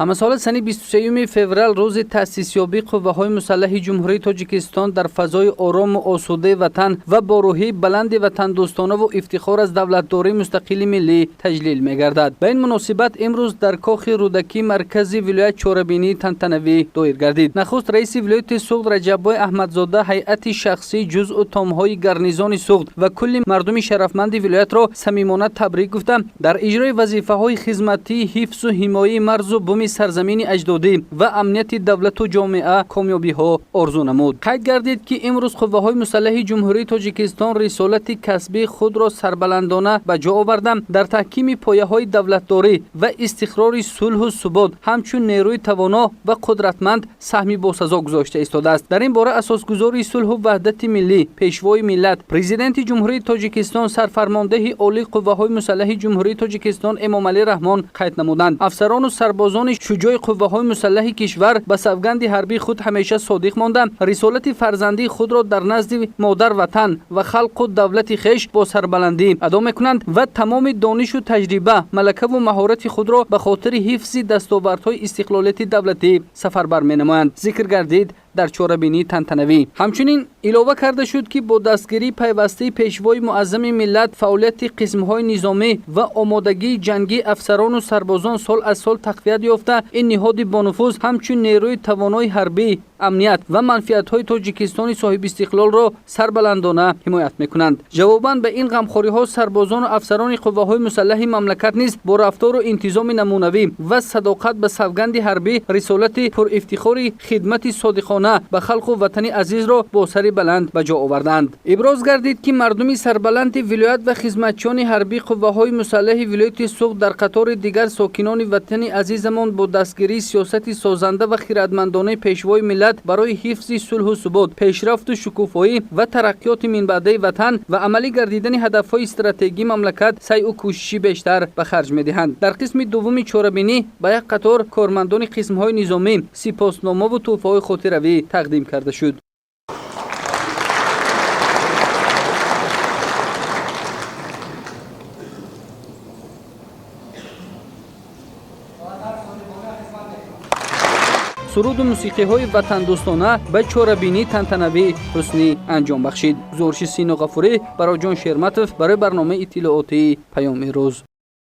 همسال سنه 23 فوریه روز تأسیسیابی قوه‌های مسلح جمهوری تاجیکستان در فضای آرام و آسوده وطن و با روحیه بلند وطن دوستانه و افتخار از دولتداری مستقل ملی تجلیل می‌گردد. به این مناسبت امروز در کاخ رودکی مرکزی ولایت چهاربینی تنتنوی دایر گردید. نخست رئیس ولایت سوخت رجب‌بای احمدزاده هیئت شخصی جزء و تام‌های گارنیزون سوخت و کل مردم شرفمند ولایت را صمیمانه تبریک گفته در اجرای وظیفه‌های خدمتی، حفظ و حمایت مرز و بوم سرزمین اجدادی و امنیت دولت و جامعه کامیابی‌ها آرزو نمود. قید گردید که امروز قوه‌های مسلح جمهوری تاجیکستان رسالت کسبی خود را سربلندانه به جا آورده در تحکیم پایه‌های دولتداری و استقرار صلح و ثبات همچون نیروی توانا و قدرتمند سهمی باسزا گذاشته ایستاده است. در این باره اساسگذار صلح و وحدت ملی، پیشوای ملت، پرزیدنت جمهوری تاجیکستان سرفرمانده عالی قوه‌های مسلح جمهوری تاجیکستان امامعلی رحمان قید نمودند. افسران و سربازان شجاع قوه‌های مسلح کشور به سوگند حربی خود همیشه صادق ماندند. رسالت فرزندی خود را در نزد مادر وطن و خلق و دولت خویش با سربلندی ادا می‌کنند و تمام دانش و تجربه، ملکه و مهارت خود را به خاطر حفظ دستاوردهای استقلالیت دولتی سفربر می‌نمایند. ذکر گردید در چهاربینی تنتنوی. همچنین علاوه کرده شد که با دستگیری پیوسته پیشوای معظم ملت فعالیت قسم‌های نظامی و آمادگی جنگی افسران و سربازان سال از سال تقویت یافته این نهاد با نفوذ همچون نیروی توانای حربی، امنیت و منفعت‌های تاجیکستان صاحب استقلال را سربلندانه حمایت می‌کنند. جواباً به این غمخوری‌ها سربازان و افسران قوه‌های مسلح مملکت نیز با رفتار و انتظام نمونوی و صداقت به سوگند حربی رسالت پر افتخاری خدمت صادقانه به خلق و وطن عزیز را با سر بلند به جا آوردند. ابراز گردید که مردم سربلند ولایت و خدمتچیان حربی قوه‌های مسلح ولایت سوخت در قطار دیگر ساکنان وطن عزیزمان با دستگیری سیاست سازنده و خردمندانه پیشوای ملت برای حفظ صلح و ثبات، پیشرفت و شکوفایی و ترقیات منبعده وطن و عملی گردیدن هدف‌های استراتژیک مملکت سعی و کوششی بیشتر به خرج می‌دهند. در قسم دوم چهاربینی به یک قطار کارمندان قسم‌های نظامی سپاسنامه و تحفه‌های خاطروی تقدیم کرده شد. سرود و موسیقی های وطن دوستانه به چهاربینی تنتنوی حسنی انجام بخشید. زورشی سینا غفوری برای جان شرمتف برای برنامه اطلاعاتی پیام روز.